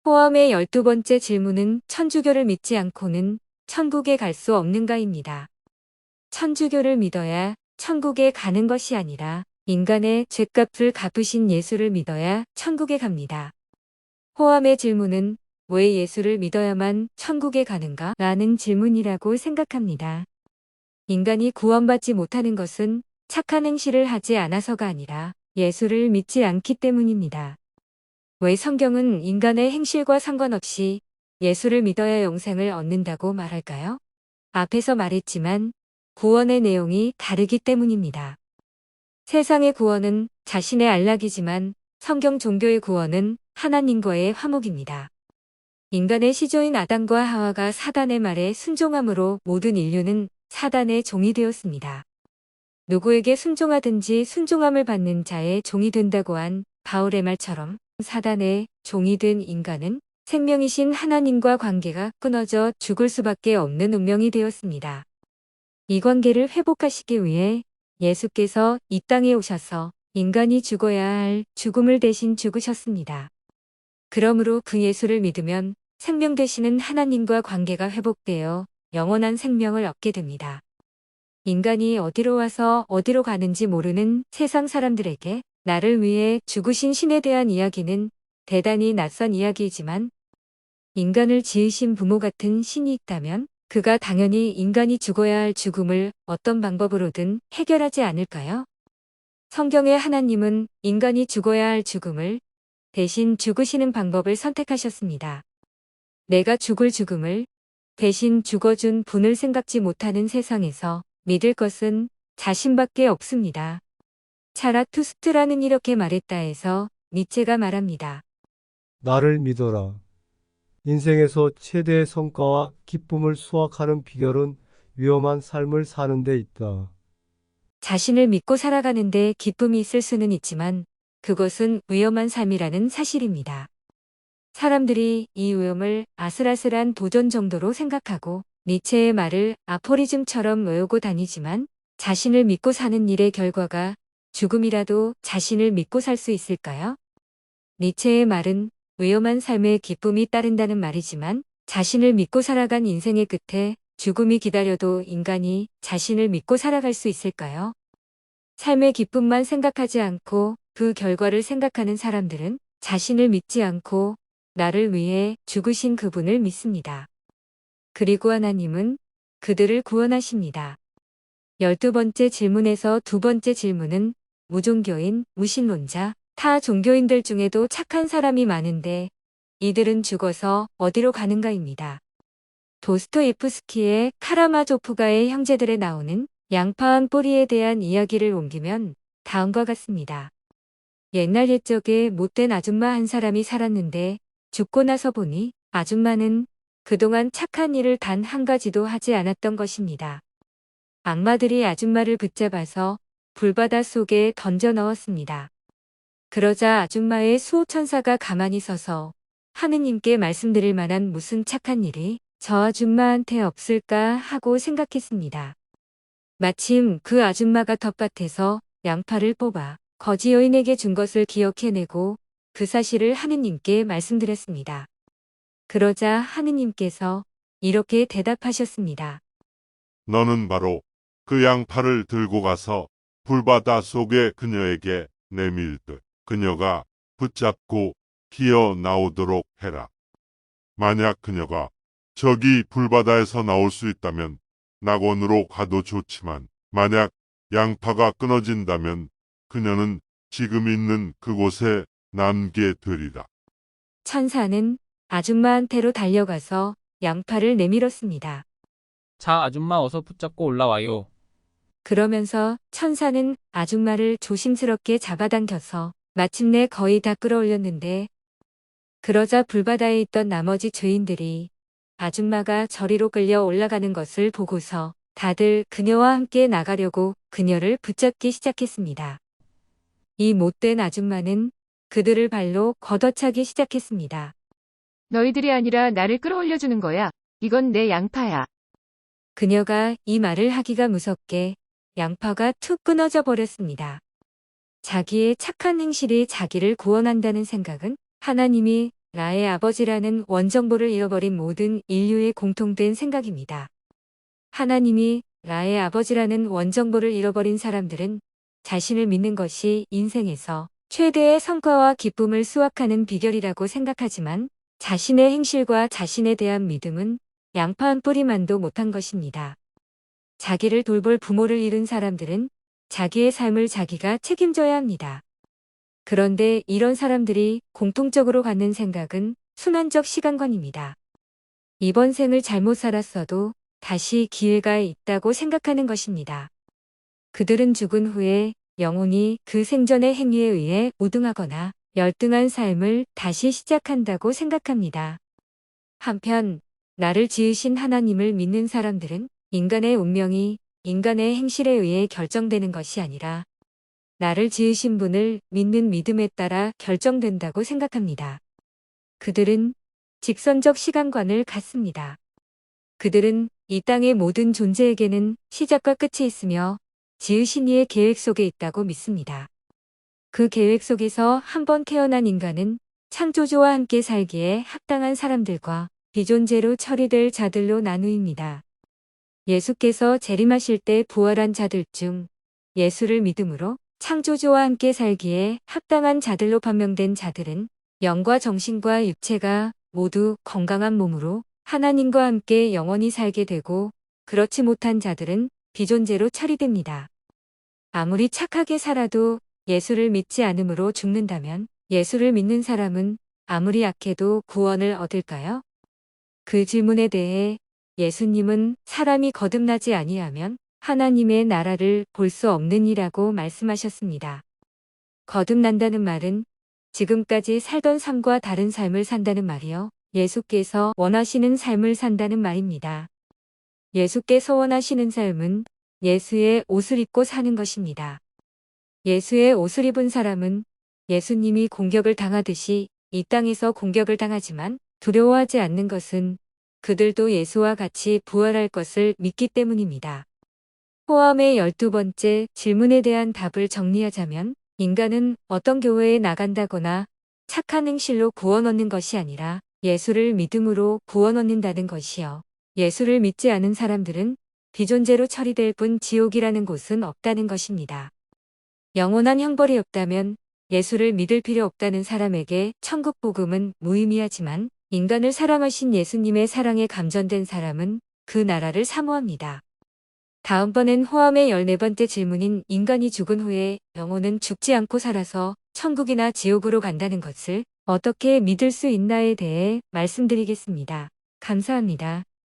호암의 12번째 질문은 천주교를 믿지 않고는 천국에 갈 수 없는가입니다. 천주교를 믿어야 천국에 가는 것이 아니라 인간의 죗값을 갚으신 예수를 믿어야 천국에 갑니다. 호암의 질문은 왜 예수를 믿어야만 천국에 가는가? 라는 질문이라고 생각합니다. 인간이 구원받지 못하는 것은 착한 행실을 하지 않아서가 아니라 예수를 믿지 않기 때문입니다. 왜 성경은 인간의 행실과 상관없이 예수를 믿어야 영생을 얻는다고 말할까요? 앞에서 말했지만 구원의 내용이 다르기 때문입니다. 세상의 구원은 자신의 안락이지만 성경 종교의 구원은 하나님과의 화목입니다. 인간의 시조인 아담과 하와가 사단의 말에 순종함으로 모든 인류는 사단의 종이 되었습니다. 누구에게 순종하든지 순종함을 받는 자의 종이 된다고 한 바울의 말처럼 사단의 종이 된 인간은 생명이신 하나님과 관계가 끊어져 죽을 수밖에 없는 운명이 되었습니다. 이 관계를 회복하시기 위해 예수께서 이 땅에 오셔서 인간이 죽어야 할 죽음을 대신 죽으셨습니다. 그러므로 그 예수를 믿으면 생명 되시는 하나님과 관계가 회복되어 영원한 생명을 얻게 됩니다. 인간이 어디로 와서 어디로 가는지 모르는 세상 사람들에게 나를 위해 죽으신 신에 대한 이야기는 대단히 낯선 이야기이지만 인간을 지으신 부모 같은 신이 있다면 그가 당연히 인간이 죽어야 할 죽음을 어떤 방법으로든 해결하지 않을까요? 성경의 하나님은 인간이 죽어야 할 죽음을 대신 죽으시는 방법을 선택하셨습니다. 내가 죽을 죽음을 대신 죽어준 분을 생각지 못하는 세상에서 믿을 것은 자신밖에 없습니다. 차라투스트라는 이렇게 말했다 해서 니체가 말합니다. 나를 믿어라. 인생에서 최대의 성과와 기쁨을 수확하는 비결은 위험한 삶을 사는 데 있다. 자신을 믿고 살아가는데 기쁨이 있을 수는 있지만 그것은 위험한 삶이라는 사실입니다. 사람들이 이 위험을 아슬아슬한 도전 정도로 생각하고 니체의 말을 아포리즘처럼 외우고 다니지만 자신을 믿고 사는 일의 결과가 죽음이라도 자신을 믿고 살 수 있을까요? 니체의 말은 위험한 삶에 기쁨이 따른다는 말이지만 자신을 믿고 살아간 인생의 끝에 죽음이 기다려도 인간이 자신을 믿고 살아갈 수 있을까요? 삶의 기쁨만 생각하지 않고 그 결과를 생각하는 사람들은 자신을 믿지 않고 나를 위해 죽으신 그분을 믿습니다. 그리고 하나님은 그들을 구원하십니다. 12번째 질문에서 두 번째 질문은 무종교인, 무신론자, 타 종교인들 중에도 착한 사람이 많은데 이들은 죽어서 어디로 가는가입니다. 도스토예프스키의 카라마조프가의 형제들에 나오는 양파한 뿌리에 대한 이야기를 옮기면 다음과 같습니다. 옛날 옛적에 못된 아줌마 한 사람이 살았는데 죽고 나서 보니 아줌마는 그동안 착한 일을 단 한 가지도 하지 않았던 것입니다. 악마들이 아줌마를 붙잡아서 불바다 속에 던져 넣었습니다. 그러자 아줌마의 수호천사가 가만히 서서 하느님께 말씀드릴 만한 무슨 착한 일이 저 아줌마한테 없을까 하고 생각했습니다. 마침 그 아줌마가 텃밭에서 양파를 뽑아 거지 여인에게 준 것을 기억해내고 그 사실을 하느님께 말씀드렸습니다. 그러자 하느님께서 이렇게 대답하셨습니다. 너는 바로 그 양파를 들고 가서 불바다 속의 그녀에게 내밀듯 그녀가 붙잡고 기어 나오도록 해라. 만약 그녀가 저기 불바다에서 나올 수 있다면 낙원으로 가도 좋지만 만약 양파가 끊어진다면 그녀는 지금 있는 그곳에 남게 되리라. 천사는 아줌마한테로 달려가서 양파를 내밀었습니다. 자, 아줌마 어서 붙잡고 올라와요. 그러면서 천사는 아줌마를 조심스럽게 잡아당겨서 마침내 거의 다 끌어올렸는데 그러자 불바다에 있던 나머지 죄인들이 아줌마가 저리로 끌려 올라가는 것을 보고서 다들 그녀와 함께 나가려고 그녀를 붙잡기 시작했습니다. 이 못된 아줌마는 그들을 발로 걷어차기 시작했습니다. 너희들이 아니라 나를 끌어올려주는 거야. 이건 내 양파야. 그녀가 이 말을 하기가 무섭게 양파가 툭 끊어져 버렸습니다. 자기의 착한 행실이 자기를 구원한다는 생각은 하나님이 라의 아버지라는 원정보를 잃어버린 모든 인류의 공통된 생각입니다. 하나님이 라의 아버지라는 원정보를 잃어버린 사람들은 자신을 믿는 것이 인생에서 최대의 성과와 기쁨을 수확하는 비결이라고 생각하지만 자신의 행실과 자신에 대한 믿음은 양파 한 뿌리만도 못한 것입니다. 자기를 돌볼 부모를 잃은 사람들은 자기의 삶을 자기가 책임져야 합니다. 그런데 이런 사람들이 공통적으로 갖는 생각은 순환적 시간관입니다. 이번 생을 잘못 살았어도 다시 기회가 있다고 생각하는 것입니다. 그들은 죽은 후에 영혼이 그 생전의 행위에 의해 우등하거나 열등한 삶을 다시 시작한다고 생각합니다. 한편 나를 지으신 하나님을 믿는 사람들은 인간의 운명이 인간의 행실에 의해 결정되는 것이 아니라 나를 지으신 분을 믿는 믿음에 따라 결정된다고 생각합니다. 그들은 직선적 시간관을 갖습니다. 그들은 이 땅의 모든 존재에게는 시작과 끝이 있으며 지으신 이의 계획 속에 있다고 믿습니다. 그 계획 속에서 한 번 태어난 인간은 창조주와 함께 살기에 합당한 사람들과 비존재로 처리될 자들로 나누입니다. 예수께서 재림하실 때 부활한 자들 중 예수를 믿음으로 창조주와 함께 살기에 합당한 자들로 판명된 자들은 영과 정신과 육체가 모두 건강한 몸으로 하나님과 함께 영원히 살게 되고 그렇지 못한 자들은 비존재로 처리됩니다. 아무리 착하게 살아도 예수를 믿지 않음으로 죽는다면 예수를 믿는 사람은 아무리 약해도 구원을 얻을까요? 그 질문에 대해 예수님은 사람이 거듭나지 아니하면 하나님의 나라를 볼 수 없는 이라고 말씀하셨습니다. 거듭난다는 말은 지금까지 살던 삶과 다른 삶을 산다는 말이요. 예수께서 원하시는 삶을 산다는 말입니다. 예수께서 원하시는 삶은 예수의 옷을 입고 사는 것입니다. 예수의 옷을 입은 사람은 예수님이 공격을 당하듯이 이 땅에서 공격을 당하지만 두려워하지 않는 것은 그들도 예수와 같이 부활할 것을 믿기 때문입니다. 호암의 12번째 질문에 대한 답을 정리하자면 인간은 어떤 교회에 나간다거나 착한 행실로 구원 얻는 것이 아니라 예수를 믿음으로 구원 얻는다는 것이요. 예수를 믿지 않은 사람들은 비존재로 처리될 뿐 지옥이라는 곳은 없다는 것입니다. 영원한 형벌이 없다면 예수를 믿을 필요 없다는 사람에게 천국 복음은 무의미하지만 인간을 사랑하신 예수님의 사랑에 감전된 사람은 그 나라를 사모합니다. 다음번엔 호암의 14번째 질문인 인간이 죽은 후에 영혼은 죽지 않고 살아서 천국이나 지옥으로 간다는 것을 어떻게 믿을 수 있나에 대해 말씀드리겠습니다. 감사합니다.